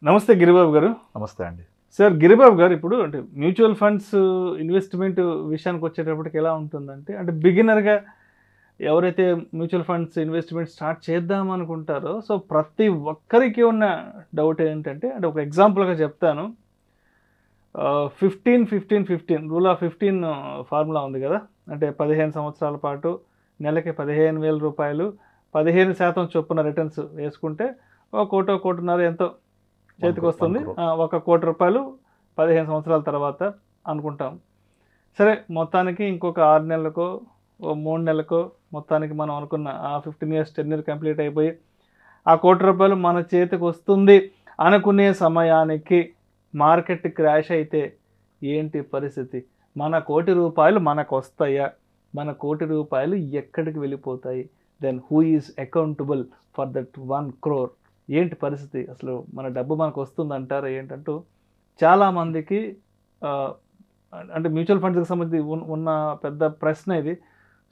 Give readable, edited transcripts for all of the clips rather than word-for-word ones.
నమస్తే గిరిబాబు గారు. నమస్తే అండి. సార్ గిరిబాబు గారు, ఇప్పుడు అంటే మ్యూచువల్ ఫండ్స్ ఇన్వెస్ట్మెంట్ విషయానికి వచ్చేటప్పటికి ఎలా ఉంటుందంటే, అంటే బిగినర్గా ఎవరైతే మ్యూచువల్ ఫండ్స్ ఇన్వెస్ట్మెంట్ స్టార్ట్ చేద్దాం అనుకుంటారో, సో ప్రతి ఒక్కరికి ఉన్న డౌట్ ఏంటంటే, అంటే ఒక ఎగ్జాంపుల్గా చెప్తాను. 15-15-15 రూల్ ఆఫ్ 15 ఫార్ములా ఉంది కదా. అంటే 15 సంవత్సరాల పాటు నెలకి 15,000 రూపాయలు 15% చొప్పున రిటర్న్స్ వేసుకుంటే ఒక కోటో కోటిన్నర ఎంతో చేతికి వస్తుంది. 1 కోటి రూపాయలు 15 సంవత్సరాల తర్వాత అనుకుంటాం. సరే, మొత్తానికి ఇంకొక 6 నెలలకో 3 నెలలకో మొత్తానికి మనం అనుకున్న ఆ 15 ఇయర్స్ టెన్యూర్ కంప్లీట్ అయిపోయి ఆ 1 కోటి రూపాయలు మన చేతికి వస్తుంది అనుకునే సమయానికి మార్కెట్ క్రాష్ అయితే ఏంటి పరిస్థితి? మన 1 కోటి రూపాయలు మనకు వస్తాయా? మన 1 కోటి రూపాయలు ఎక్కడికి వెళ్ళిపోతాయి? Then who is accountable for that 1 crore? ఏంటి పరిస్థితి? అసలు మన డబ్బు మనకు వస్తుందంటారా ఏంటంటూ చాలామందికి అంటే మ్యూచువల్ ఫండ్స్కి సంబంధించి ఉన్న పెద్ద ప్రశ్న ఇది.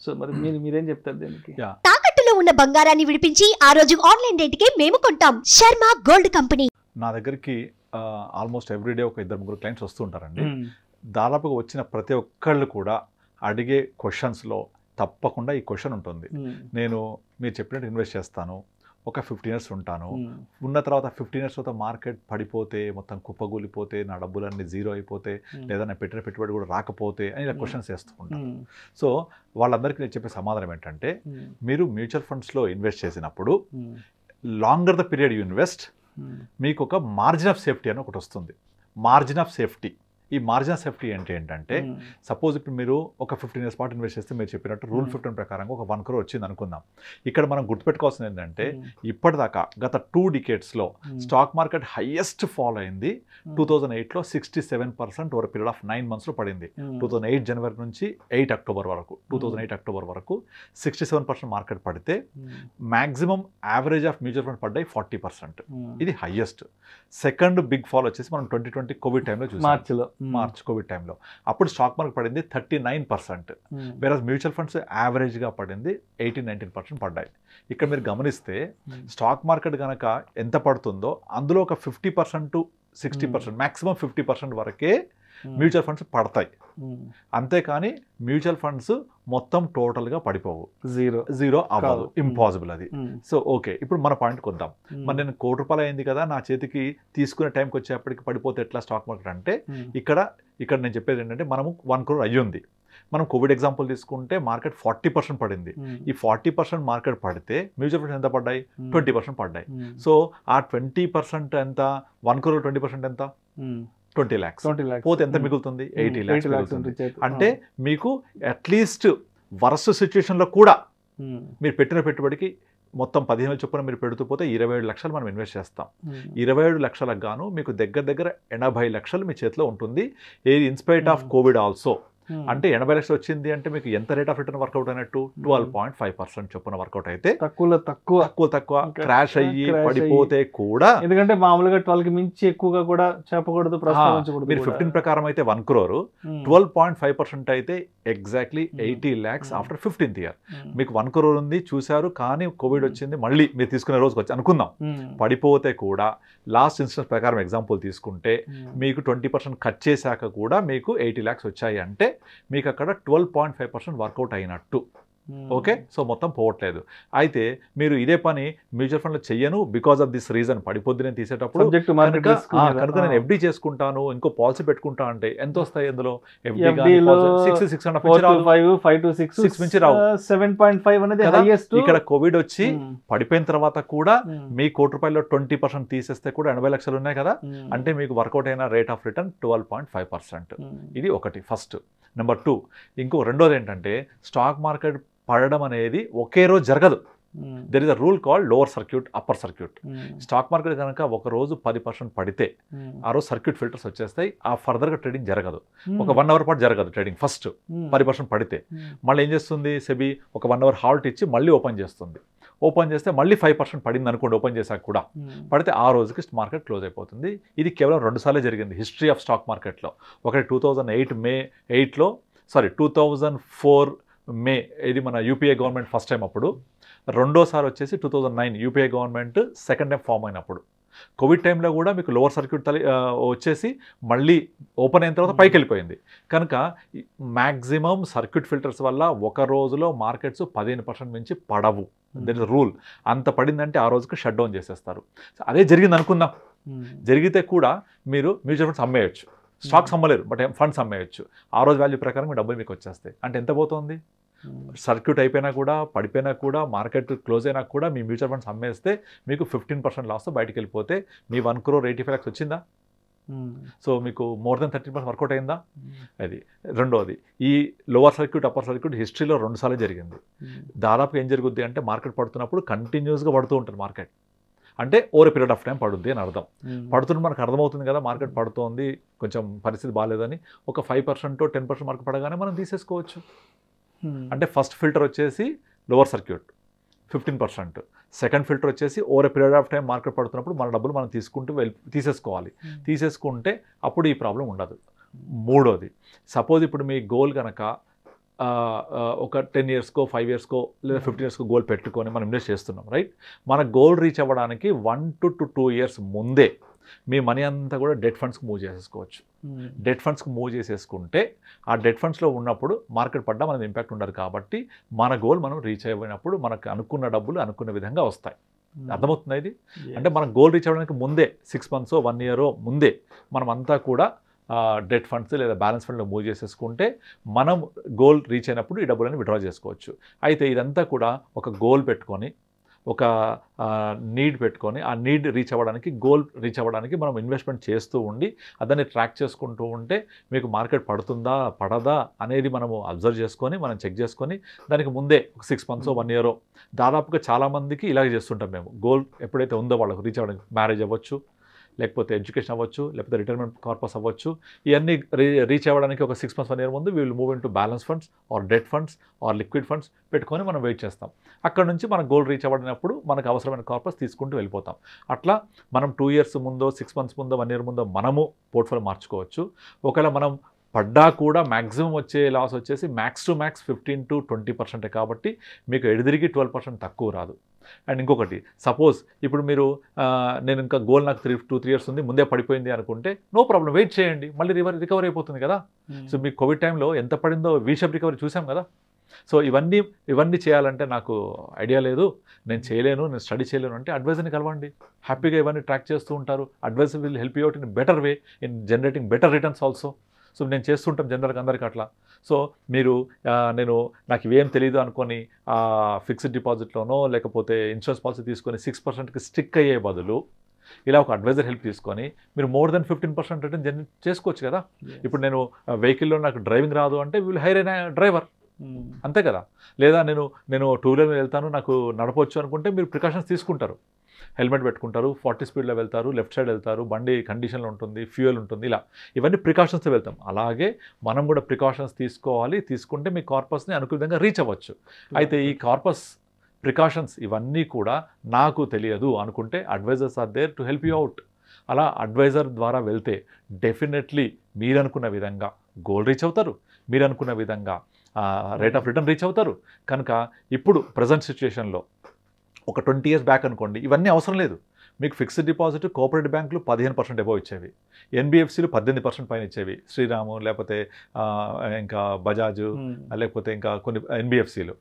సో మరి మీరేం చెప్తారు దీనికి? తాకట్టులో ఉన్న బంగారాన్ని విడిపించి ఆ రోజు ఆన్లైన్ రేటుకే మేము కొంటాం. Sharma gold company. నా దగ్గరికి ఆల్మోస్ట్ ఎవ్రీడే ఒక 2-3 క్లయింట్స్ వస్తుంటారండి. దాదాపుగా వచ్చిన ప్రతి ఒక్కళ్ళు కూడా అడిగే క్వశ్చన్స్లో తప్పకుండా ఈ క్వశ్చన్ ఉంటుంది. నేను మీరు చెప్పినట్టు ఇన్వెస్ట్ చేస్తాను, ఒక 15 ఇయర్స్ ఉంటాను, ఉన్న తర్వాత 15 ఇయర్స్ తర్వాత మార్కెట్ పడిపోతే మొత్తం కుప్పగూలిపోతే నా డబ్బులన్నీ జీరో అయిపోతే, లేదా నేను పెట్టిన పెట్టుబడి కూడా రాకపోతే అని ఇలా క్వశ్చన్స్ వేస్తూ ఉంటాను. సో వాళ్ళందరికీ నేను చెప్పే సమాధానం ఏంటంటే, మీరు మ్యూచువల్ ఫండ్స్లో ఇన్వెస్ట్ చేసినప్పుడు longer the period you invest, మీకు ఒక మార్జిన్ ఆఫ్ సేఫ్టీ అని ఒకటి వస్తుంది. Margin of safety. ఈ మార్జిన్ ఆఫ్ సేఫ్టీ ఏంటంటే, సపోజ్ ఇప్పుడు మీరు ఒక 15 ఇయర్స్ పాటు ఇన్వెస్ట్ చేస్తే మీరు చెప్పినట్టు రూల్ 15 ప్రకారంగా ఒక 1 crore వచ్చింది అనుకుందాం. ఇక్కడ మనం గుర్తుపెట్టుకోవాల్సింది ఏంటంటే, ఇప్పటిదాకా గత 2 decadesలో స్టాక్ మార్కెట్ హైయెస్ట్ ఫాల్ అయింది 2008లో 67% ఓవర్ పీరియడ్ ఆఫ్ 9 monthsలో పడింది. 2008 జనవరి నుంచి 8 అక్టోబర్ వరకు 2008 అక్టోబర్ వరకు 67% మార్కెట్ పడితే maximum average of mutual fund పడ్డాయి 40%. ఇది హైయెస్ట్. సెకండ్ బిగ్ ఫాల్ వచ్చేసి మనం 2020 కోవిడ్ టైంలో చూసాం. మార్చ్ కోవిడ్ టైంలో అప్పుడు స్టాక్ మార్కెట్ పడింది 39%. వేరే మ్యూచువల్ ఫండ్స్ యావరేజ్గా పడింది 18-19% పడ్డాయి. ఇక్కడ మీరు గమనిస్తే స్టాక్ మార్కెట్ కనుక ఎంత పడుతుందో అందులో ఒక 50% to 60%, మ్యాక్సిమం 50% వరకే మ్యూచువల్ ఫండ్స్ పడతాయి. అంతేకాని మ్యూచువల్ ఫండ్స్ మొత్తం టోటల్గా పడిపోవు, జీరో అవ్వదు, ఇంపాసిబుల్ అది. సో ఓకే, ఇప్పుడు మన పాయింట్కి వద్దాం. మరి నేను 1 కోటి రూపాయలు అయింది కదా, నా చేతికి తీసుకునే టైంకి వచ్చేప్పటికి పడిపోతే ఎట్లా స్టాక్ మార్కెట్ అంటే, ఇక్కడ నేను చెప్పేది ఏంటంటే, మనము 1 crore అయ్యింది. మనం కోవిడ్ ఎగ్జాంపుల్ తీసుకుంటే మార్కెట్ 40% పడింది. ఈ 40% మార్కెట్ పడితే మ్యూచువల్ ఫండ్స్ ఎంత పడ్డాయి? 20% పడ్డాయి. సో ఆ 20% ఎంత? 1 crore 20% ఎంత? 20 lakhs. పోతే ఎంత మిగులుతుంది? 80 lakhs మిగులుతుంది. అంటే మీకు అట్లీస్ట్ వరస్ట్ సిచ్యువేషన్లో కూడా మీరు పెట్టిన పెట్టుబడికి మొత్తం 15,000 చొప్పున మీరు పెడుతూ పోతే 27 లక్షలు మనం ఇన్వెస్ట్ చేస్తాం. 27 లక్షలకు గాను మీకు దగ్గర 80 లక్షలు మీ చేతిలో ఉంటుంది. ఏది ఇన్స్పైట్ ఆఫ్ కోవిడ్ ఆల్సో. అంటే 80 లక్షలు వచ్చింది అంటే మీకు ఎంత రేట్ ఆఫ్ రిటర్న్ వర్కౌట్ అయినట్టు? 12.5% చొప్పున వర్కౌట్ అయితే, తక్కువ క్రాష్ అయ్యి పడిపోతే కూడా, ఎందుకంటే మామూలుగా 12కి మించి ఎక్కువగా కూడా చెప్పకూడదు. మీరు 15 ప్రకారం అయితే 1 crore, 12.5% అయితే exactly 80 lakhs after 15th year. మీకు 1 crore ఉంది, చూశారు, కానీ కోవిడ్ వచ్చింది, మళ్ళీ మీరు తీసుకునే రోజుకి వచ్చి అనుకుందాం పడిపోతే కూడా, లాస్ట్ ఇన్స్టెన్స్ ప్రకారం ఎగ్జాంపుల్ తీసుకుంటే మీకు 20% కట్ చేశాక కూడా మీకు 80 lakhs వచ్చాయి అంటే మీకు అక్కడ 12.5% వర్కౌట్ అయినట్టు. ఓకే, సో మొత్తం పోవట్లేదు. అయితే మీరు ఇదే పని మ్యూచువల్ ఫండ్లో చెయ్యను బికాస్ ఆఫ్ దిస్ రీజన్, పడిపోద్ది నేను తీసేటప్పుడు కనుక నేను ఎఫ్డీ చేసుకుంటాను, ఇంకో పాలసీ పెట్టుకుంటా అంటే ఎంత వస్తాయి అందులో? ఇక్కడ కోవిడ్ వచ్చి పడిపోయిన తర్వాత కూడా మీ 1 కోటి రూపాయల్లో 20% తీసేస్తే కూడా 80 లక్షలు ఉన్నాయి కదా. అంటే మీకు వర్కౌట్ అయిన రేట్ ఆఫ్ రిటర్న్ 12.5%. ఇది ఒకటి ఫస్ట్. నెంబర్ 2, ఇంకో రెండోది ఏంటంటే, స్టాక్ మార్కెట్ పడడం అనేది ఒకే రోజు జరగదు. There is a rule called lower circuit, upper circuit. Stock market కనుక ఒక రోజు 10% పడితే ఆ రోజు సర్క్యూట్ ఫిల్టర్స్ వచ్చేస్తాయి, ఆ ఫర్దర్గా ట్రేడింగ్ జరగదు. ఒక 1 hour పాటు జరగదు ట్రేడింగ్. ఫస్ట్ 10% పడితే మళ్ళీ ఏం చేస్తుంది సెబీ? ఒక 1 hour హాల్ట్ ఇచ్చి మళ్ళీ ఓపెన్ చేస్తుంది. ఓపెన్ చేస్తే మళ్ళీ 5% పడింది అనుకోండి, ఓపెన్ చేశాక కూడా పడితే ఆ రోజుకి మార్కెట్ క్లోజ్ అయిపోతుంది. ఇది కేవలం 2 సార్లే జరిగింది హిస్టరీ ఆఫ్ స్టాక్ మార్కెట్లో. ఒకటి 2004 మే, ఇది మన యూపీఏ గవర్నమెంట్ ఫస్ట్ టైం అప్పుడు. రెండోసారి వచ్చేసి 2009 UPA government second time form అయినప్పుడు. కోవిడ్ టైంలో కూడా మీకు లోవర్ సర్క్యూట్ వచ్చేసి మళ్ళీ ఓపెన్ అయిన తర్వాత పైకి వెళ్ళిపోయింది. కనుక మ్యాక్సిమం సర్క్యూట్ ఫిల్టర్స్ వల్ల ఒక రోజులో మార్కెట్స్ 15% మించి పడవు. That is rule. అంత పడిందంటే ఆ రోజుకి షట్ డౌన్ చేసేస్తారు. అదే జరిగింది అనుకుందాం. జరిగితే కూడా మీరు మ్యూచువల్ ఫండ్స్ అమ్మేయచ్చు. స్టాక్స్ అమ్మలేరు, బట్ ఫండ్స్ అమ్మేయచ్చు. ఆ రోజు వాల్యూ ప్రకారం మీ డబ్బులు మీకు వచ్చేస్తాయి. అంటే ఎంత పోతుంది? సర్క్యూట్ అయిపోయినా కూడా, పడిపోయినా కూడా, మార్కెట్ క్లోజ్ అయినా కూడా మీ మ్యూచువల్ ఫండ్స్ అమ్మేస్తే మీకు 15% లాస్తో బయటికి వెళ్ళిపోతే మీ 1 crore 85 lakhs వచ్చిందా? సో మీకు మోర్ దెన్ 30% వర్కౌట్ అయిందా? అది. రెండోది, ఈ లోవర్ సర్క్యూట్ అప్పర్ సర్క్యూట్ హిస్టరీలో 2 సార్లు జరిగింది. దాదాపు ఏం జరుగుద్ది అంటే మార్కెట్ పడుతున్నప్పుడు కంటిన్యూస్గా పడుతూ ఉంటుంది. మార్కెట్ అంటే ఓవర్ పీరియడ్ ఆఫ్ టైం పడుద్ది అని అర్థం. పడుతున్న మనకు అర్థమవుతుంది కదా, మార్కెట్ పడుతోంది, కొంచెం పరిస్థితి బాగాలేదని. ఒక 5% 10% మార్కెట్ పడగానే మనం తీసేసుకోవచ్చు. అంటే ఫస్ట్ ఫిల్టర్ వచ్చేసి లోవర్ సర్క్యూట్ 15%, సెకండ్ ఫిల్టర్ వచ్చేసి over period of time market పడుతున్నప్పుడు మన డబ్బులు మనం తీసేసుకోవాలి. తీసేసుకుంటే అప్పుడు ఈ ప్రాబ్లం ఉండదు. మూడోది, సపోజ్ ఇప్పుడు మీ గోల్ కనుక ఒక 10 yearsకో 5 yearsకో లేదా 15 yearsకో గోల్ పెట్టుకొని మనం ఇన్వెస్ట్ చేస్తున్నాం, రైట్? మన గోల్ రీచ్ అవ్వడానికి 1 to 2 years ముందే మీ మనీ అంతా కూడా డెట్ ఫండ్స్కి మూవ్ చేసేసుకోవచ్చు. డెట్ ఫండ్స్కి మూవ్ చేసేసుకుంటే ఆ డెట్ ఫండ్స్లో ఉన్నప్పుడు మార్కెట్ పడ్డా మనది ఇంపాక్ట్ ఉండదు. కాబట్టి మన గోల్ మనం రీచ్ అయిపోయినప్పుడు మనకు అనుకున్న డబ్బులు అనుకున్న విధంగా వస్తాయి. అర్థమవుతుంది ఇది? అంటే మన గోల్ రీచ్ అవ్వడానికి ముందే 6 months 1 year ముందే మనం అంతా కూడా డెట్ ఫండ్స్ లేదా బ్యాలెన్స్ ఫండ్లో మూవ్ చేసేసుకుంటే మనం గోల్ రీచ్ అయినప్పుడు ఈ డబ్బులని విత్డ్రా చేసుకోవచ్చు. అయితే ఇదంతా కూడా ఒక గోల్ పెట్టుకొని, ఒక నీడ్ పెట్టుకొని, ఆ నీడ్ రీచ్ అవ్వడానికి, గోల్ రీచ్ అవ్వడానికి మనం ఇన్వెస్ట్మెంట్ చేస్తూ ఉండి దాన్ని ట్రాక్ చేసుకుంటూ ఉంటే మీకు మార్కెట్ పడుతుందా పడదా అనేది మనము అబ్జర్వ్ చేసుకొని, మనం చెక్ చేసుకొని దానికి ముందే ఒక 6 months 1 year దాదాపుగా చాలామందికి ఇలాగే చేస్తుంటాం మేము. గోల్ ఎప్పుడైతే ఉందో వాళ్ళకు రీచ్ అవ్వడానికి, మ్యారేజ్ అవ్వచ్చు, లేకపోతే ఎడ్యుకేషన్ అవ్వచ్చు, లేకపోతే రిటైర్మెంట్ కార్పస్ అవ్వచ్చు, ఇవన్నీ రీచ్ అవ్వడానికి ఒక 6 months 1 year ముందు we will move into balance funds or debt funds or liquid funds పెట్టుకొని మనం వెయిట్ చేస్తాం. అక్కడ నుంచి మన గోల్ రీచ్ అవ్వడినప్పుడు మనకు అవసరమైన కార్పస్ తీసుకుంటూ వెళ్ళిపోతాం. అట్లా మనం 2 years ముందో 6 months ముందో 1 year ముందో మనము పోర్ట్ఫోలియో మార్చుకోవచ్చు. ఒకవేళ మనం పడ్డా కూడా మ్యాక్సిమం వచ్చే లాస్ వచ్చేసి మ్యాక్స్ టు మ్యాక్స్ 15 to 20% కాబట్టి మీకు ఎడిదిరిగి 12% తక్కువ రాదు. అండ్ ఇంకొకటి, సపోజ్ ఇప్పుడు మీరు నేను ఇంకా గోల్ నాకు 2-3 years ఉంది, ముందే పడిపోయింది అనుకుంటే నో ప్రాబ్లం, వెయిట్ చేయండి, మళ్ళీ రికవర్ అయిపోతుంది కదా. సో మీ కోవిడ్ టైంలో ఎంత పడిందో వీషప్ రికవరీ చూసాం కదా. సో ఇవన్నీ చేయాలంటే నాకు ఐడియా లేదు, నేను చేయలేను, నేను స్టడీ చేయలేను అంటే అడ్వైజర్ని కలవండి. హ్యాపీగా ఇవన్నీ ట్రాక్ చేస్తూ ఉంటారు. Advisor will help you out in better way in generating better returns also. So నేను చేస్తుంటాం జనరల్గా అందరికీ అట్లా. సో మీరు నాకు ఇవేం తెలియదు అనుకొని ఫిక్స్డ్ డిపాజిట్లోనో లేకపోతే ఇన్సూరెన్స్ పాలసీ తీసుకొని 6%కి స్టిక్ అయ్యే బదులు ఇలా ఒక అడ్వైజర్ హెల్ప్ తీసుకొని మీరు మోర్ దెన్ 15% రిటర్న్ జనరేట్ చేసుకోవచ్చు కదా. ఇప్పుడు నేను వెహికల్లో నాకు డ్రైవింగ్ రాదు అంటే విల్ హైర్ అయిన డ్రైవర్, అంతే కదా. లేదా నేను 2-wheeler మీద వెళ్తాను, నాకు నడపవచ్చు అనుకుంటే మీరు ప్రికాషన్స్ తీసుకుంటారు. హెల్మెట్ పెట్టుకుంటారు, 40 స్పీడ్లో వెళ్తారు, లెఫ్ట్ సైడ్ వెళ్తారు, బండి కండిషన్లో ఉంటుంది, ఫ్యూయల్ ఉంటుంది, ఇలా ఇవన్నీ ప్రికాషన్స్తో వెళ్తాం. అలాగే మనం కూడా ప్రికాషన్స్ తీసుకోవాలి. తీసుకుంటే మీ కార్పస్ని అనుకున్న విధంగా రీచ్ అవ్వచ్చు. అయితే ఈ కార్పస్ ప్రికాషన్స్ ఇవన్నీ కూడా నాకు తెలియదు అనుకుంటే advisors are there to help you out. అలా అడ్వైజర్ ద్వారా వెళ్తే డెఫినెట్లీ మీరు అనుకున్న విధంగా గోల్ రీచ్ అవుతారు, మీరు అనుకున్న విధంగా రేట్ ఆఫ్ రిటర్న్ రీచ్ అవుతారు. కనుక ఇప్పుడు ప్రజెంట్ సిచ్యుయేషన్లో ఒక 20 years బ్యాక్ అనుకోండి, ఇవన్నీ అవసరం లేదు. మీకు ఫిక్స్డ్ డిపాజిట్ కోఆపరేటివ్ బ్యాంకులు 15% అబోవ్ ఇచ్చేవి, ఎన్బిఎఫ్సిలు 18% పైన ఇచ్చేవి, శ్రీరాము లేకపోతే ఇంకా బజాజు లేకపోతే ఇంకా కొన్ని ఎన్బిఎఫ్సిలు,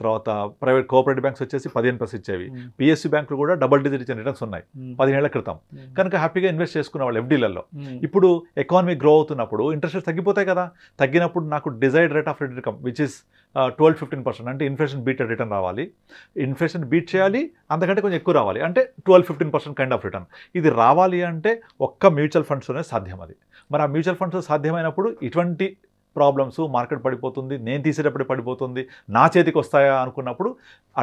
తర్వాత ప్రైవేట్ కోఆపరేటివ్ బ్యాంక్స్ వచ్చేసి 15% ఇచ్చేవి. పిఎస్సి బ్యాంకులు కూడా డబుల్ డిజిట్ ఇచ్చిన రిటర్న్స్ ఉన్నాయి 10 ఏళ్ల క్రితం. కనుక హ్యాపీగా ఇన్వెస్ట్ చేసుకునే వాళ్ళు ఎఫ్డీలలో. ఇప్పుడు ఎకానమీ గ్రో అవుతున్నప్పుడు ఇంట్రెస్ట్ రేట్స్ తగ్గిపోతాయి కదా. తగ్గినప్పుడు నాకు desired rate of income which is 12-15%, అంటే ఇన్ఫ్లేషన్ బీటెడ్ రిటర్న్ రావాలి, ఇన్ఫ్లేషన్ బీట్ చేయాలి, అంతకంటే కొంచెం ఎక్కువ రావాలి, అంటే 12-15% కైండ్ ఆఫ్ రిటర్న్. ఇది రావాలి అంటే ఒక్క మ్యూచువల్ ఫండ్స్లోనే సాధ్యం. అది మరి ఆ మ్యూచువల్ ఫండ్స్ సాధ్యమైనప్పుడు ఇటువంటి ప్రాబ్లమ్స్, మార్కెట్ పడిపోతుంది, నేను తీసేటప్పుడు పడిపోతుంది, నా చేతికి వస్తాయా అనుకున్నప్పుడు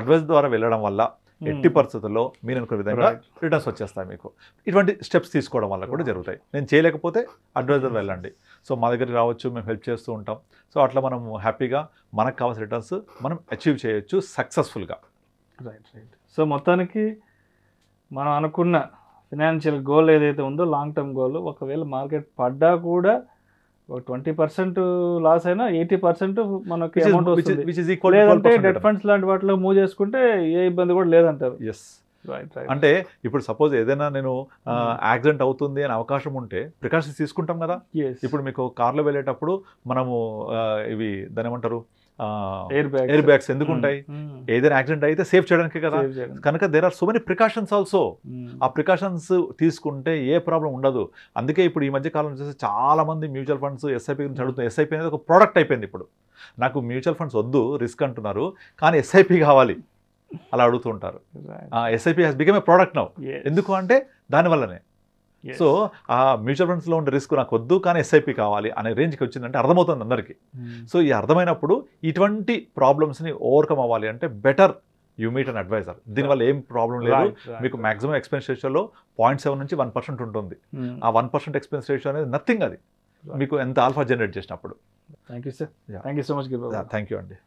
అడ్వైస్ ద్వారా వెళ్ళడం వల్ల ఎట్టి పరిస్థితుల్లో మీరు అనుకునే విధంగా రిటర్న్స్ వచ్చేస్తాయి మీకు. ఇటువంటి స్టెప్స్ తీసుకోవడం వల్ల కూడా జరుగుతాయి. నేను చేయలేకపోతే అడ్వైజర్ వెళ్ళండి. సో మా దగ్గరికి రావచ్చు, మేము హెల్ప్ చేస్తూ ఉంటాం. సో అట్లా మనం హ్యాపీగా మనకు కావాల్సిన రిటర్న్స్ మనం అచీవ్ చేయొచ్చు సక్సెస్ఫుల్గా. రైట్. సో మొత్తానికి మనం అనుకున్న ఫినాన్షియల్ గోల్ ఏదైతే ఉందో, లాంగ్ టర్మ్ గోల్, ఒకవేళ మార్కెట్ పడ్డా కూడా ఒక 20% లాస్ అయినా 80% మనకి అమౌంట్ వస్తుంది. లేదంటే డెట్ ఫండ్స్ లాంటి వాటిలో మూవ్ చేసుకుంటే ఏ ఇబ్బంది కూడా లేదంటారు. ఎస్, అంటే ఇప్పుడు సపోజ్ ఏదైనా నేను యాక్సిడెంట్ అవుతుంది అనే అవకాశం ఉంటే ప్రికాషన్స్ తీసుకుంటాం కదా. ఇప్పుడు మీకు కార్లో వెళ్ళేటప్పుడు మనము ఇవి దాని ఏమంటారు ఎయిర్ బ్యాగ్స్ ఎందుకు ఉంటాయి? ఏదైనా యాక్సిడెంట్ అయితే సేఫ్ చేయడానికి కదా. కనుక there are so many precautions also. ఆ ప్రికాషన్స్ తీసుకుంటే ఏ ప్రాబ్లం ఉండదు. అందుకే ఇప్పుడు ఈ మధ్య కాలం చూస్తే చాలా మంది మ్యూచువల్ ఫండ్స్ ఎస్ఐపి గురించి అడుగుతున్నారు. ఎస్ఐపి అనేది ఒక ప్రోడక్ట్ అయిపోయింది. ఇప్పుడు నాకు మ్యూచువల్ ఫండ్స్ వద్దు, రిస్క్ అంటున్నారు, కానీ ఎస్ఐపి కావాలి అలా అడుగుతుంటారు. SIP has become a product now. ఎందుకు అంటే దానివల్లనే. సో ఆ మ్యూచువల్ ఫండ్స్లో ఉండే రిస్క్ నాకు వద్దు కానీ ఎస్ఐపి కావాలి అనే రేంజ్కి వచ్చిందంటే అర్థమవుతుంది అందరికీ. సో ఈ అర్థమైనప్పుడు ఇటువంటి ప్రాబ్లమ్స్ని ఓవర్కమ్ అవ్వాలి అంటే better you meet an advisor. దీనివల్ల ఏం ప్రాబ్లం లేదు. మీకు మాక్సిమం ఎక్స్పెన్స్ రేషియోలో 0.7 నుంచి 1% ఉంటుంది. ఆ 1% ఎక్స్పెన్స్ రేషియో అనేది నథింగ్. అది మీకు ఎంత ఆల్ఫా జనరేట్ చేసినప్పుడు. Thank you sir. Thank you so much. Thank you అండి.